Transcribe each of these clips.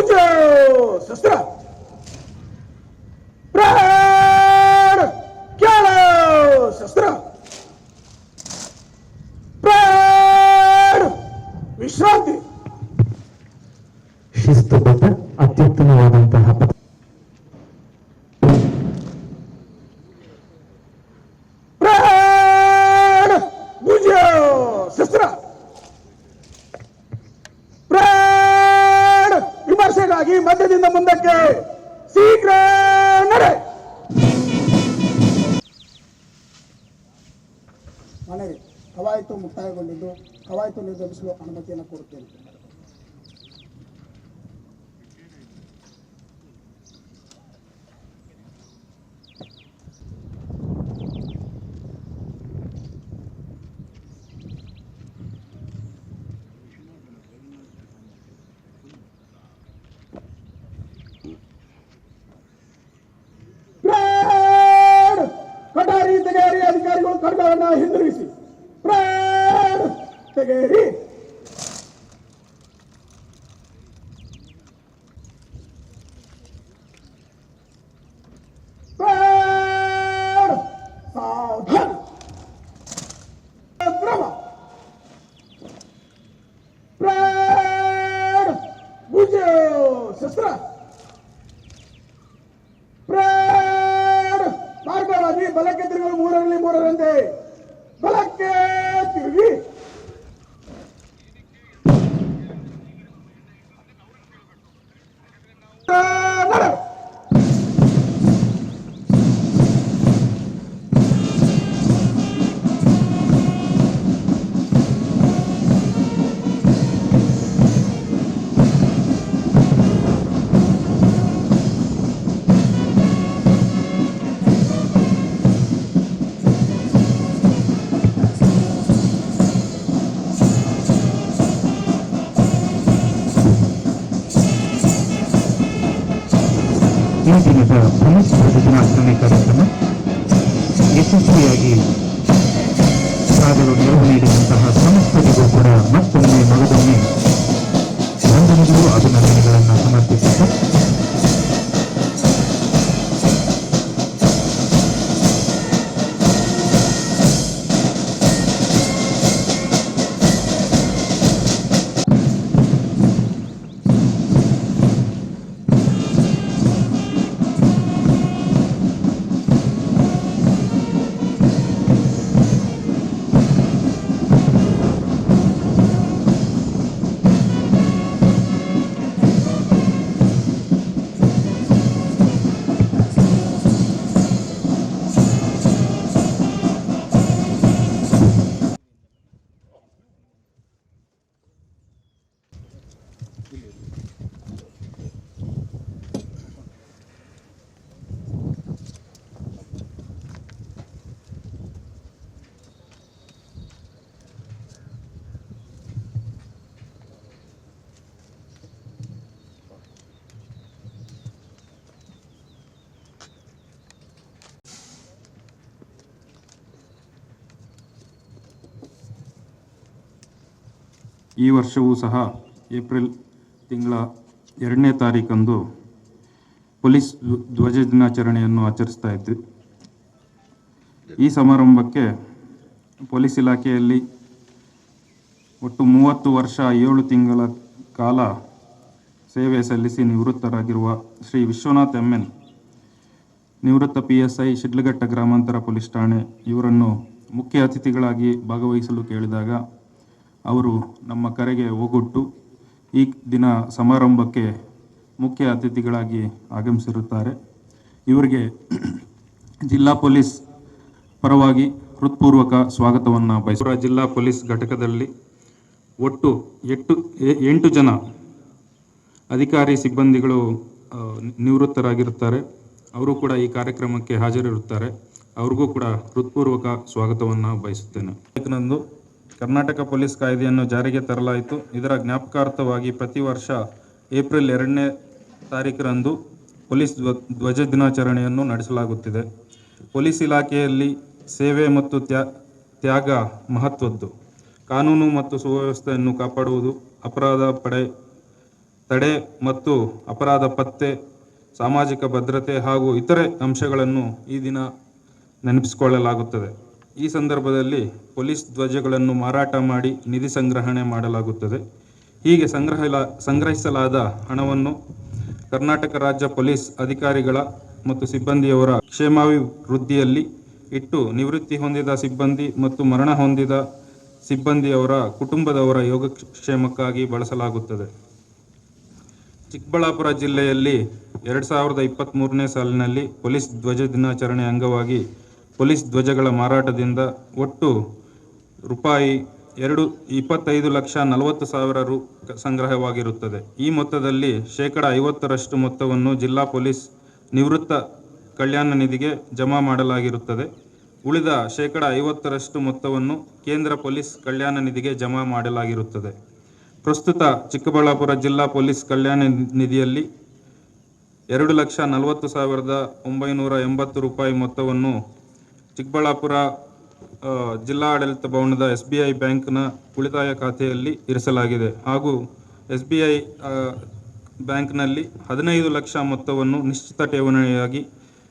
ಶಸ್ತ್ರ ಶಸ್ತ್ರ ಪ್ರಾಣ ಕೇಳ ಶಸ್ತ್ರ ಪ್ರಾಣ ವಿಶ್ರಾಂತಿ. ಶಿಸ್ತುಬದ್ಧ ಅತ್ಯುತ್ತಮವಾದಂತಹ ಪ್ರಾಣ ಭುಜ ಶಸ್ತ್ರ ಪ್ರಾಣ ವಿಮರ್ಶೆಗಾಗಿ ಮಧ್ಯದಿಂದ ಮುಂದಕ್ಕೆ ಶೀಘ್ರ ನಡೆ. ಮನವಿ ಕವಾಯತು ಮುಕ್ತಾಯಗೊಂಡಿದ್ದು ಕವಾಯತು ನಿರ್ಗಮಿಸಲು ಅನುಮತಿಯನ್ನು ಕೋರುತ್ತೇನೆ. ಕಟಾರಿ ತೆಗೆಯರಿ, ಅಧಿಕಾರಿಗಳು ಖಡ್ಗವನ್ನು ಹಿಂದಿರುಗಿಸಿ. ಪ್ರಾಣ ತೆಗೆಯರಿ. ಪ್ರಾಣ ಸಾವಧಾನ. ಕ್ರಮ. ಪ್ರಾಣ ಭುಜ ಶಸ್ತ್ರ ಮಾರ್ಗವಾಗಿ ಬಲಕ್ಕೆ ತಿರುಗಲು 3ರಲ್ಲಿ 3ರಂತೆ ಬಲಕ್ಕೆ ತಿರುಗಿ. ಈ ದಿನದ ಪೊಲೀಸ್ ದಿನಾಚರಣೆ ಕಾರ್ಯಕ್ರಮ ಯಶಸ್ವಿಯಾಗಿ ಸಾಗಲು ನೆರವು ನೀಡಿದಂತಹ ಸಂಸ್ಥೆಗಳಿಗೂ ಕೂಡ ಮತ್ತೊಮ್ಮೆ ಮಗದೊಮ್ಮೆ ವಂದನೆಗಳು ಅಭಿನಂದನೆಗಳನ್ನು ಸಮರ್ಪಿಸಿದ್ದು ಈ ವರ್ಷವೂ ಸಹ ಏಪ್ರಿಲ್ ತಿಂಗಳ 2ನೇ ತಾರೀಕಂದು ಪೊಲೀಸ್ ಧ್ವಜ ದಿನಾಚರಣೆಯನ್ನು ಆಚರಿಸ್ತಾ ಇದ್ವಿ. ಈ ಸಮಾರಂಭಕ್ಕೆ ಪೊಲೀಸ್ ಇಲಾಖೆಯಲ್ಲಿ ಒಟ್ಟು 30 ವರ್ಷ 7 ತಿಂಗಳ ಕಾಲ ಸೇವೆ ಸಲ್ಲಿಸಿ ನಿವೃತ್ತರಾಗಿರುವ ಶ್ರೀ ವಿಶ್ವನಾಥ್ ಎನ್ ನಿವೃತ್ತ PSI ಶಿಡ್ಲಘಟ್ಟ ಗ್ರಾಮಾಂತರ ಪೊಲೀಸ್ ಠಾಣೆ ಇವರನ್ನು ಮುಖ್ಯ ಅತಿಥಿಗಳಾಗಿ ಭಾಗವಹಿಸಲು ಕೇಳಿದಾಗ ಅವರು ನಮ್ಮ ಕರೆಗೆ ಓಗೊಟ್ಟು ಈ ದಿನ ಸಮಾರಂಭಕ್ಕೆ ಮುಖ್ಯ ಅತಿಥಿಗಳಾಗಿ ಆಗಮಿಸಿರುತ್ತಾರೆ. ಇವರಿಗೆ ಜಿಲ್ಲಾ ಪೊಲೀಸ್ ಪರವಾಗಿ ಹೃತ್ಪೂರ್ವಕ ಸ್ವಾಗತವನ್ನು ಬಯಸುವ ಜಿಲ್ಲಾ ಪೊಲೀಸ್ ಘಟಕದಲ್ಲಿ ಒಟ್ಟು 8 ಜನ ಅಧಿಕಾರಿ ಸಿಬ್ಬಂದಿಗಳು ನಿವೃತ್ತರಾಗಿರುತ್ತಾರೆ. ಅವರು ಕೂಡ ಈ ಕಾರ್ಯಕ್ರಮಕ್ಕೆ ಹಾಜರಿರುತ್ತಾರೆ. ಅವ್ರಿಗೂ ಕೂಡ ಹೃತ್ಪೂರ್ವಕ ಸ್ವಾಗತವನ್ನು ಬಯಸುತ್ತೇನೆ. ಕರ್ನಾಟಕ ಪೊಲೀಸ್ ಕಾಯ್ದೆಯನ್ನು ಜಾರಿಗೆ ತರಲಾಯಿತು. ಇದರ ಜ್ಞಾಪಕಾರ್ಥವಾಗಿ ಪ್ರತಿ ವರ್ಷ ಏಪ್ರಿಲ್ 2ನೇ ತಾರೀಕರಂದು ಪೊಲೀಸ್ ಧ್ವಜ ದಿನಾಚರಣೆಯನ್ನು ನಡೆಸಲಾಗುತ್ತಿದೆ. ಪೊಲೀಸ್ ಇಲಾಖೆಯಲ್ಲಿ ಸೇವೆ ಮತ್ತು ತ್ಯಾಗ ಮಹತ್ವದ್ದು. ಕಾನೂನು ಮತ್ತು ಸುವ್ಯವಸ್ಥೆಯನ್ನು ಕಾಪಾಡುವುದು, ಅಪರಾಧ ತಡೆ ಮತ್ತು ಅಪರಾಧ ಪತ್ತೆ, ಸಾಮಾಜಿಕ ಭದ್ರತೆ ಹಾಗೂ ಇತರೆ ಅಂಶಗಳನ್ನು ಈ ದಿನ ನೆನಪಿಸಿಕೊಳ್ಳಲಾಗುತ್ತದೆ. ಈ ಸಂದರ್ಭದಲ್ಲಿ ಪೊಲೀಸ್ ಧ್ವಜಗಳನ್ನು ಮಾರಾಟ ಮಾಡಿ ನಿಧಿ ಸಂಗ್ರಹಣೆ ಮಾಡಲಾಗುತ್ತದೆ. ಹೀಗೆ ಸಂಗ್ರಹಿಸಲಾದ ಹಣವನ್ನು ಕರ್ನಾಟಕ ರಾಜ್ಯ ಪೊಲೀಸ್ ಅಧಿಕಾರಿಗಳ ಮತ್ತು ಸಿಬ್ಬಂದಿಯವರ ಕ್ಷೇಮಾಭಿವೃದ್ಧಿಯಲ್ಲಿ ಇಟ್ಟು ನಿವೃತ್ತಿ ಹೊಂದಿದ ಸಿಬ್ಬಂದಿ ಮತ್ತು ಮರಣ ಹೊಂದಿದ ಸಿಬ್ಬಂದಿಯವರ ಕುಟುಂಬದವರ ಯೋಗಕ್ಷೇಮಕ್ಕಾಗಿ ಬಳಸಲಾಗುತ್ತದೆ. ಚಿಕ್ಕಬಳ್ಳಾಪುರ ಜಿಲ್ಲೆಯಲ್ಲಿ 2023ನೇ ಸಾಲಿನಲ್ಲಿ ಪೊಲೀಸ್ ಧ್ವಜ ದಿನಾಚರಣೆ ಅಂಗವಾಗಿ ಪೊಲೀಸ್ ಧ್ವಜಗಳ ಮಾರಾಟದಿಂದ ಒಟ್ಟು ₹25,40,000 ರು ಸಂಗ್ರಹವಾಗಿರುತ್ತದೆ. ಈ ಮೊತ್ತದಲ್ಲಿ ಶೇಕಡ 50ರಷ್ಟು ಮೊತ್ತವನ್ನು ಜಿಲ್ಲಾ ಪೊಲೀಸ್ ನಿವೃತ್ತ ಕಲ್ಯಾಣ ನಿಧಿಗೆ ಜಮಾ ಮಾಡಲಾಗಿರುತ್ತದೆ. ಉಳಿದ ಶೇಕಡ 50ರಷ್ಟು ಮೊತ್ತವನ್ನು ಕೇಂದ್ರ ಪೊಲೀಸ್ ಕಲ್ಯಾಣ ನಿಧಿಗೆ ಜಮಾ ಮಾಡಲಾಗಿರುತ್ತದೆ. ಪ್ರಸ್ತುತ ಚಿಕ್ಕಬಳ್ಳಾಪುರ ಜಿಲ್ಲಾ ಪೊಲೀಸ್ ಕಲ್ಯಾಣ ನಿಧಿಯಲ್ಲಿ ₹2,40,980 ಮೊತ್ತವನ್ನು ಚಿಕ್ಕಬಳ್ಳಾಪುರ ಜಿಲ್ಲಾಡಳಿತ ಭವನದ SBI ಬ್ಯಾಂಕ್ನ ಉಳಿತಾಯ ಖಾತೆಯಲ್ಲಿ ಇರಿಸಲಾಗಿದೆ ಹಾಗೂ SBI ಬ್ಯಾಂಕ್ನಲ್ಲಿ 15 ಲಕ್ಷ ಮೊತ್ತವನ್ನು ನಿಶ್ಚಿತ ಠೇವಣಿಯಾಗಿ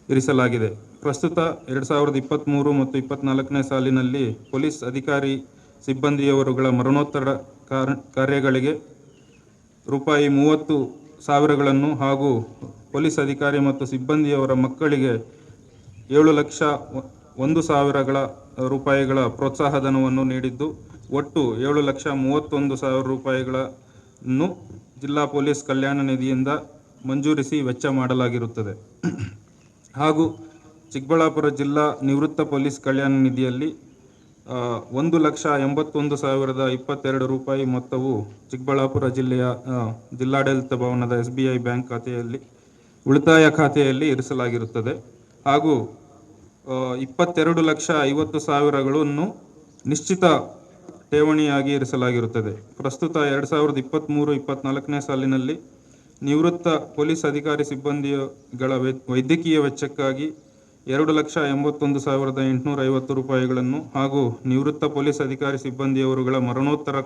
ಇರಿಸಲಾಗಿದೆ. ಪ್ರಸ್ತುತ 2023 ಮತ್ತು 24ನೇ ಸಾಲಿನಲ್ಲಿ ಪೊಲೀಸ್ ಅಧಿಕಾರಿ ಸಿಬ್ಬಂದಿಯವರುಗಳ ಮರಣೋತ್ತರ ಕಾರ್ಯಗಳಿಗೆ ₹30,000ಗಳನ್ನು ಹಾಗೂ ಪೊಲೀಸ್ ಅಧಿಕಾರಿ ಮತ್ತು ಸಿಬ್ಬಂದಿಯವರ ಮಕ್ಕಳಿಗೆ ₹7,01,000 ಪ್ರೋತ್ಸಾಹಧನವನ್ನು ನೀಡಿದ್ದು ಒಟ್ಟು ₹7,31,000 ಜಿಲ್ಲಾ ಪೊಲೀಸ್ ಕಲ್ಯಾಣ ನಿಧಿಯಿಂದ ಮಂಜೂರಿಸಿ ವೆಚ್ಚ ಮಾಡಲಾಗಿರುತ್ತದೆ. ಹಾಗೂ ಚಿಕ್ಕಬಳ್ಳಾಪುರ ಜಿಲ್ಲಾ ನಿವೃತ್ತ ಪೊಲೀಸ್ ಕಲ್ಯಾಣ ನಿಧಿಯಲ್ಲಿ ₹1,81,022 ಮೊತ್ತವು ಚಿಕ್ಕಬಳ್ಳಾಪುರ ಜಿಲ್ಲೆಯ ಜಿಲ್ಲಾಡಳಿತ ಭವನದ SBI ಬ್ಯಾಂಕ್ ಖಾತೆಯಲ್ಲಿ ಉಳಿತಾಯ ಖಾತೆಯಲ್ಲಿ ಇರಿಸಲಾಗಿರುತ್ತದೆ ಹಾಗೂ 22,50,000 ನಿಶ್ಚಿತ ಠೇವಣಿಯಾಗಿ ಇರಿಸಲಾಗಿರುತ್ತದೆ. ಪ್ರಸ್ತುತ 2023-24ನೇ ಸಾಲಿನಲ್ಲಿ ನಿವೃತ್ತ ಪೊಲೀಸ್ ಅಧಿಕಾರಿ ಸಿಬ್ಬಂದಿಗಳ ವೈದ್ಯಕೀಯ ವೆಚ್ಚಕ್ಕಾಗಿ ₹2,81,850 ಹಾಗೂ ನಿವೃತ್ತ ಪೊಲೀಸ್ ಅಧಿಕಾರಿ ಸಿಬ್ಬಂದಿಯವರುಗಳ ಮರಣೋತ್ತರ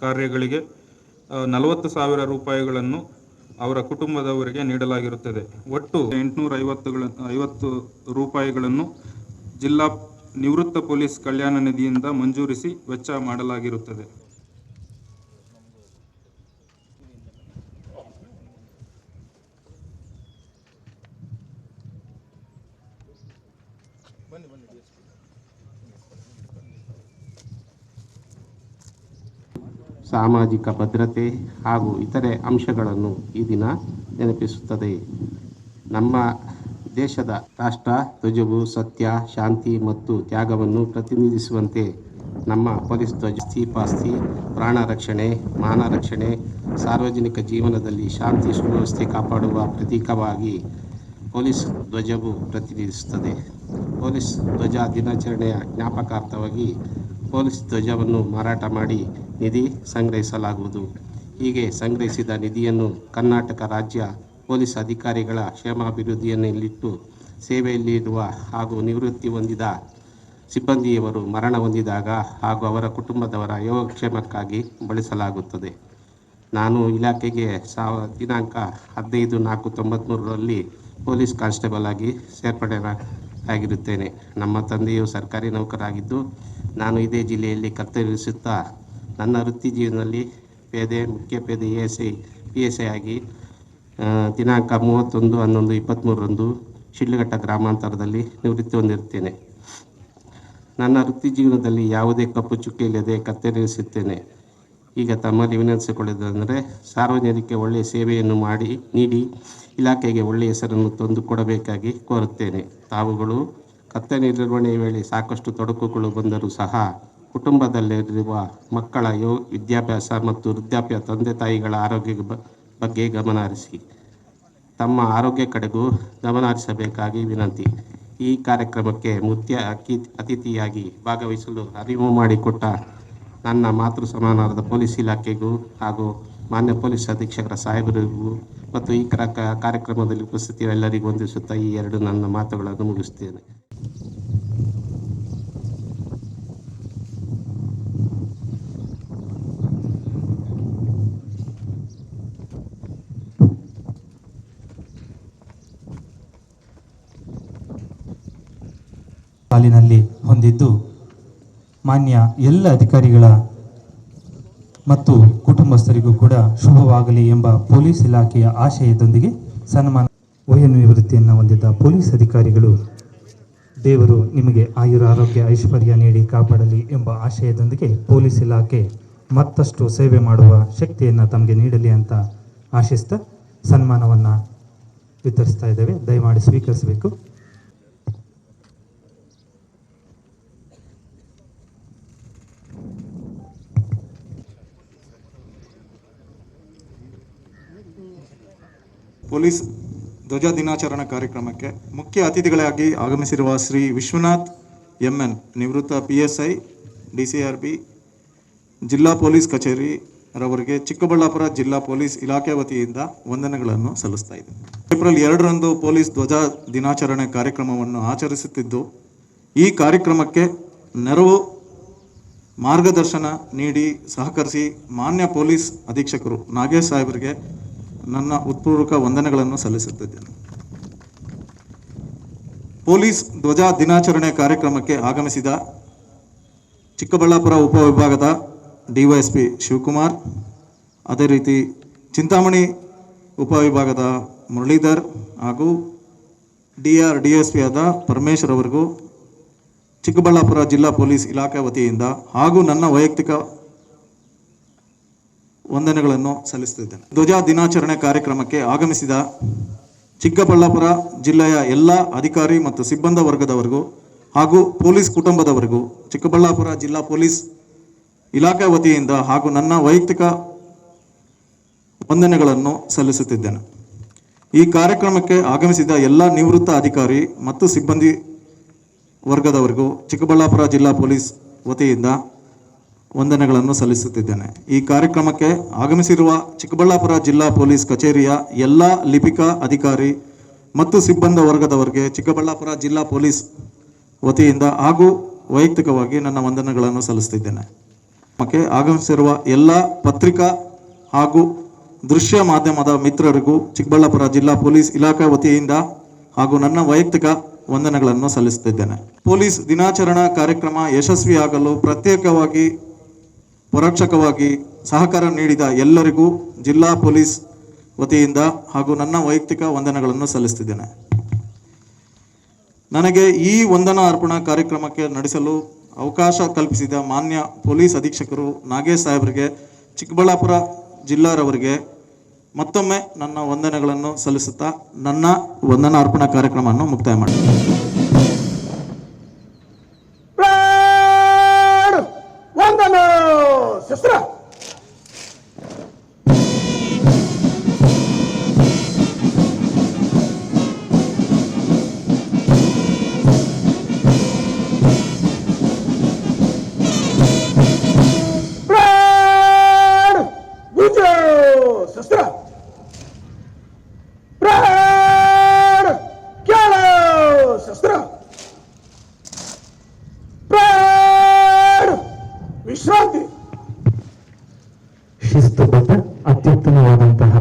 ಕಾರ್ಯಗಳಿಗೆ ₹40,000 ಅವರ ಕುಟುಂಬದವರಿಗೆ ನೀಡಲಾಗಿರುತ್ತದೆ. ಒಟ್ಟು ₹850 ಜಿಲ್ಲಾ ನಿವೃತ್ತ ಪೊಲೀಸ್ ಕಲ್ಯಾಣ ನಿಧಿಯಿಂದ ಮಂಜೂರಿಸಿ ವೆಚ್ಚ ಮಾಡಲಾಗಿರುತ್ತದೆ. ಸಾಮಾಜಿಕ ಭದ್ರತೆ ಹಾಗೂ ಇತರೆ ಅಂಶಗಳನ್ನು ಈ ದಿನ ನೆನಪಿಸುತ್ತದೆ. ನಮ್ಮ ದೇಶದ ರಾಷ್ಟ್ರ ಧ್ವಜವು ಸತ್ಯ, ಶಾಂತಿ ಮತ್ತು ತ್ಯಾಗವನ್ನು ಪ್ರತಿನಿಧಿಸುವಂತೆ ನಮ್ಮ ಪೊಲೀಸ್ ಧ್ವಜ ಪಾಸ್ತಿ, ಪ್ರಾಣ ರಕ್ಷಣೆ, ಮಾನ ರಕ್ಷಣೆ, ಸಾರ್ವಜನಿಕ ಜೀವನದಲ್ಲಿ ಶಾಂತಿ ಸುವ್ಯವಸ್ಥೆ ಕಾಪಾಡುವ ಪ್ರತೀಕವಾಗಿ ಪೊಲೀಸ್ ಧ್ವಜವು ಪ್ರತಿನಿಧಿಸುತ್ತದೆ. ಪೊಲೀಸ್ ಧ್ವಜ ದಿನಾಚರಣೆಯ ಜ್ಞಾಪಕಾರ್ಥವಾಗಿ ಪೊಲೀಸ್ ಧ್ವಜವನ್ನು ಮಾರಾಟ ಮಾಡಿ ನಿಧಿ ಸಂಗ್ರಹಿಸಲಾಗುವುದು. ಹೀಗೆ ಸಂಗ್ರಹಿಸಿದ ನಿಧಿಯನ್ನು ಕರ್ನಾಟಕ ರಾಜ್ಯ ಪೊಲೀಸ್ ಅಧಿಕಾರಿಗಳ ಕ್ಷೇಮಾಭಿವೃದ್ಧಿಯನ್ನಿಟ್ಟು ಸೇವೆಯಲ್ಲಿರುವ ಹಾಗೂ ನಿವೃತ್ತಿ ಹೊಂದಿದ ಸಿಬ್ಬಂದಿಯವರು ಮರಣ ಹೊಂದಿದಾಗ ಹಾಗೂ ಅವರ ಕುಟುಂಬದವರ ಯೋಗಕ್ಷೇಮಕ್ಕಾಗಿ ಬಳಸಲಾಗುತ್ತದೆ. ನಾನು ಇಲಾಖೆಗೆ ದಿನಾಂಕ 15/4/93ರಲ್ಲಿ ಪೊಲೀಸ್ ಕಾನ್ಸ್ಟೇಬಲ್ ಆಗಿ ಸೇರ್ಪಡೆಯಾಗಿರುತ್ತೇನೆ. ನಮ್ಮ ತಂದೆಯು ಸರ್ಕಾರಿ ನೌಕರಾಗಿದ್ದು ನಾನು ಇದೇ ಜಿಲ್ಲೆಯಲ್ಲಿ ಕರ್ತವ್ಯನಿರ್ವಹಿಸುತ್ತಾ ನನ್ನ ವೃತ್ತಿ ಜೀವನದಲ್ಲಿ ಮುಖ್ಯ ಪೇದೆ ASI PSI ಆಗಿ ದಿನಾಂಕ 31/11/23ರಂದು ಶಿಡ್ಲಘಟ್ಟ ಗ್ರಾಮಾಂತರದಲ್ಲಿ ನಿವೃತ್ತಿ ಹೊಂದಿರುತ್ತೇನೆ. ನನ್ನ ವೃತ್ತಿ ಜೀವನದಲ್ಲಿ ಯಾವುದೇ ಕಪ್ಪು ಚುಕ್ಕೆ ಇಲ್ಲದೆ ಕರ್ತವ್ಯನಿರ್ವಹಿಸುತ್ತೇನೆ. ಈಗ ತಮ್ಮಲ್ಲಿ ವಿನಂತಿಸಿಕೊಳ್ಳುವುದೆಂದರೆ ಸಾರ್ವಜನಿಕರಿಗೆ ಒಳ್ಳೆಯ ಸೇವೆಯನ್ನು ನೀಡಿ ಇಲಾಖೆಗೆ ಒಳ್ಳೆಯ ಹೆಸರನ್ನು ತಂದುಕೊಡಬೇಕಾಗಿ ಕೋರುತ್ತೇನೆ. ತಾವುಗಳು ಕರ್ತವ್ಯ ನಿರ್ವಹಣೆಯ ವೇಳೆ ಸಾಕಷ್ಟು ತೊಡಕುಗಳು ಬಂದರೂ ಸಹ ಕುಟುಂಬದಲ್ಲಿರುವ ಮಕ್ಕಳ ವಿದ್ಯಾಭ್ಯಾಸ ಮತ್ತು ವೃದ್ಧಾಪ್ಯ ತಂದೆ ತಾಯಿಗಳ ಆರೋಗ್ಯದ ಬಗ್ಗೆ ಗಮನ ಹರಿಸಿ ತಮ್ಮ ಆರೋಗ್ಯ ಕಡೆಗೂ ಗಮನ ಹರಿಸಬೇಕಾಗಿ ವಿನಂತಿ. ಈ ಕಾರ್ಯಕ್ರಮಕ್ಕೆ ಮುಖ್ಯ ಅತಿಥಿಯಾಗಿ ಭಾಗವಹಿಸಲು ಅರಿವು ಮಾಡಿಕೊಟ್ಟ ನನ್ನ ಮಾತೃ ಸಮಾನವಾದ ಪೊಲೀಸ್ ಇಲಾಖೆಗೂ ಹಾಗೂ ಮಾನ್ಯ ಪೊಲೀಸ್ ಅಧೀಕ್ಷಕರ ಸಾಹೇಬರಿಗೂ ಮತ್ತು ಈ ಕಾರ್ಯಕ್ರಮದಲ್ಲಿ ಉಪಸ್ಥಿತಿಯ ಎಲ್ಲರಿಗೂ ವಂದಿಸುತ್ತಾ ಈ ಎರಡು ನನ್ನ ಮಾತುಗಳನ್ನು ಮುಗಿಸುತ್ತೇನೆ. ಸಾಲಿನಲ್ಲಿ ಹೊಂದಿದ್ದು ಮಾನ್ಯ ಎಲ್ಲ ಅಧಿಕಾರಿಗಳ ಮತ್ತು ಕುಟುಂಬಸ್ಥರಿಗೂ ಕೂಡ ಶುಭವಾಗಲಿ ಎಂಬ ಪೊಲೀಸ್ ಇಲಾಖೆಯ ಆಶಯದೊಂದಿಗೆ ಸನ್ಮಾನ ವಯೋನಿವೃತ್ತಿಯನ್ನು ಹೊಂದಿದ್ದ ಪೊಲೀಸ್ ಅಧಿಕಾರಿಗಳು ದೇವರು ನಿಮಗೆ ಆಯುರ ಆರೋಗ್ಯ ಐಶ್ವರ್ಯ ನೀಡಿ ಕಾಪಾಡಲಿ ಎಂಬ ಆಶಯದೊಂದಿಗೆ ಪೊಲೀಸ್ ಇಲಾಖೆ ಮತ್ತಷ್ಟು ಸೇವೆ ಮಾಡುವ ಶಕ್ತಿಯನ್ನು ತಮಗೆ ನೀಡಲಿ ಅಂತ ಆಶಿಸ್ತಾ ಸನ್ಮಾನವನ್ನು ವಿತರಿಸ್ತಾ ಇದ್ದೇವೆ. ದಯಮಾಡಿ ಸ್ವೀಕರಿಸಬೇಕು. ಪೊಲೀಸ್ ಧ್ವಜ ದಿನಾಚರಣಾ ಕಾರ್ಯಕ್ರಮಕ್ಕೆ ಮುಖ್ಯ ಅತಿಥಿಗಳಾಗಿ ಆಗಮಿಸಿರುವ ಶ್ರೀ ವಿಶ್ವನಾಥ್ MN ನಿವೃತ್ತ PSI DCRB ಜಿಲ್ಲಾ ಪೊಲೀಸ್ ಕಚೇರಿ ರವರಿಗೆ ಚಿಕ್ಕಬಳ್ಳಾಪುರ ಜಿಲ್ಲಾ ಪೊಲೀಸ್ ಇಲಾಖೆ ವತಿಯಿಂದ ವಂದನೆಗಳನ್ನು ಸಲ್ಲಿಸ್ತಾ ಇದೆ. ಏಪ್ರಿಲ್ 2ರಂದು ಪೊಲೀಸ್ ಧ್ವಜ ದಿನಾಚರಣೆ ಕಾರ್ಯಕ್ರಮವನ್ನು ಆಚರಿಸುತ್ತಿದ್ದು ಈ ಕಾರ್ಯಕ್ರಮಕ್ಕೆ ನೆರವು ಮಾರ್ಗದರ್ಶನ ನೀಡಿ ಸಹಕರಿಸಿ ಮಾನ್ಯ ಪೊಲೀಸ್ ಅಧೀಕ್ಷಕರು ನಾಗೇಶ್ ಸಾಹೇಬರಿಗೆ ನನ್ನ ಉತ್ಪೂರ್ವಕ ವಂದನೆಗಳನ್ನು ಸಲ್ಲಿಸುತ್ತಿದ್ದೇನೆ. ಪೊಲೀಸ್ ಧ್ವಜ ದಿನಾಚರಣೆ ಕಾರ್ಯಕ್ರಮಕ್ಕೆ ಆಗಮಿಸಿದ ಚಿಕ್ಕಬಳ್ಳಾಪುರ ಉಪವಿಭಾಗದ DYSP ಶಿವಕುಮಾರ್, ಅದೇ ರೀತಿ ಚಿಂತಾಮಣಿ ಉಪವಿಭಾಗದ ಮುರಳೀಧರ್ ಹಾಗೂ DSP ಆದ ಪರಮೇಶ್ವರ್ ಅವರಿಗೂ ಚಿಕ್ಕಬಳ್ಳಾಪುರ ಜಿಲ್ಲಾ ಪೊಲೀಸ್ ಇಲಾಖೆ ವತಿಯಿಂದ ಹಾಗೂ ನನ್ನ ವೈಯಕ್ತಿಕ ವಂದನೆಗಳನ್ನು ಸಲ್ಲಿಸುತ್ತಿದ್ದೇನೆ. ಧ್ವಜ ದಿನಾಚರಣೆ ಕಾರ್ಯಕ್ರಮಕ್ಕೆ ಆಗಮಿಸಿದ ಚಿಕ್ಕಬಳ್ಳಾಪುರ ಜಿಲ್ಲೆಯ ಎಲ್ಲ ಅಧಿಕಾರಿ ಮತ್ತು ಸಿಬ್ಬಂದಿ ವರ್ಗದವರಿಗೂ ಹಾಗೂ ಪೊಲೀಸ್ ಕುಟುಂಬದವರಿಗೂ ಚಿಕ್ಕಬಳ್ಳಾಪುರ ಜಿಲ್ಲಾ ಪೊಲೀಸ್ ಇಲಾಖೆ ವತಿಯಿಂದ ಹಾಗೂ ನನ್ನ ವೈಯಕ್ತಿಕ ವಂದನೆಗಳನ್ನು ಸಲ್ಲಿಸುತ್ತಿದ್ದೇನೆ. ಈ ಕಾರ್ಯಕ್ರಮಕ್ಕೆ ಆಗಮಿಸಿದ ಎಲ್ಲ ನಿವೃತ್ತ ಅಧಿಕಾರಿ ಮತ್ತು ಸಿಬ್ಬಂದಿ ವರ್ಗದವರಿಗೂ ಚಿಕ್ಕಬಳ್ಳಾಪುರ ಜಿಲ್ಲಾ ಪೊಲೀಸ್ ವತಿಯಿಂದ ವಂದನೆಗಳನ್ನು ಸಲ್ಲಿಸುತ್ತಿದ್ದೇನೆ. ಈ ಕಾರ್ಯಕ್ರಮಕ್ಕೆ ಆಗಮಿಸಿರುವ ಚಿಕ್ಕಬಳ್ಳಾಪುರ ಜಿಲ್ಲಾ ಪೊಲೀಸ್ ಕಚೇರಿಯ ಎಲ್ಲ ಲಿಪಿಕ ಅಧಿಕಾರಿ ಮತ್ತು ಸಿಬ್ಬಂದಿ ವರ್ಗದವರಿಗೆ ಚಿಕ್ಕಬಳ್ಳಾಪುರ ಜಿಲ್ಲಾ ಪೊಲೀಸ್ ವತಿಯಿಂದ ಹಾಗೂ ವೈಯಕ್ತಿಕವಾಗಿ ನನ್ನ ವಂದನೆಗಳನ್ನು ಸಲ್ಲಿಸುತ್ತಿದ್ದೇನೆ. ಆಗಮಿಸಿರುವ ಎಲ್ಲ ಪತ್ರಿಕಾ ಹಾಗೂ ದೃಶ್ಯ ಮಾಧ್ಯಮದ ಮಿತ್ರರಿಗೂ ಚಿಕ್ಕಬಳ್ಳಾಪುರ ಜಿಲ್ಲಾ ಪೊಲೀಸ್ ಇಲಾಖೆ ವತಿಯಿಂದ ಹಾಗೂ ನನ್ನ ವೈಯಕ್ತಿಕ ವಂದನೆಗಳನ್ನು ಸಲ್ಲಿಸುತ್ತಿದ್ದೇನೆ. ಪೊಲೀಸ್ ದಿನಾಚರಣಾ ಕಾರ್ಯಕ್ರಮ ಯಶಸ್ವಿಯಾಗಲು ಪ್ರತ್ಯೇಕವಾಗಿ ಪರೋಕ್ಷಕವಾಗಿ ಸಹಕಾರ ನೀಡಿದ ಎಲ್ಲರಿಗೂ ಜಿಲ್ಲಾ ಪೊಲೀಸ್ ವತಿಯಿಂದ ಹಾಗೂ ನನ್ನ ವೈಯಕ್ತಿಕ ವಂದನೆಗಳನ್ನು ಸಲ್ಲಿಸುತ್ತಿದ್ದೇನೆ. ನನಗೆ ಈ ವಂದನಾ ಅರ್ಪಣಾ ಕಾರ್ಯಕ್ರಮಕ್ಕೆ ನಡೆಸಲು ಅವಕಾಶ ಕಲ್ಪಿಸಿದ ಮಾನ್ಯ ಪೊಲೀಸ್ ಅಧೀಕ್ಷಕರು ನಾಗೇಶ್ ಸಾಹೇಬರಿಗೆ, ಚಿಕ್ಕಬಳ್ಳಾಪುರ ಜಿಲ್ಲಾರವರಿಗೆ ಮತ್ತೊಮ್ಮೆ ನನ್ನ ವಂದನೆಗಳನ್ನು ಸಲ್ಲಿಸುತ್ತಾ ನನ್ನ ವಂದನಾ ಅರ್ಪಣಾ ಕಾರ್ಯಕ್ರಮವನ್ನು ಮುಕ್ತಾಯ ಮಾಡ್ತೀನಿ. ವಂದನ ಶಸ್ತ್ರ ಶಸ್ತ್ರ ಪ್ರಾಣ ಕೇಳ ಶಸ್ತ್ರ ಪ್ರಾಣ ವಿಶ್ರಾಂತಿ. ಶಿಸ್ತುಬದ್ಧ ಅತ್ಯುತ್ತಮವಾದಂತಹ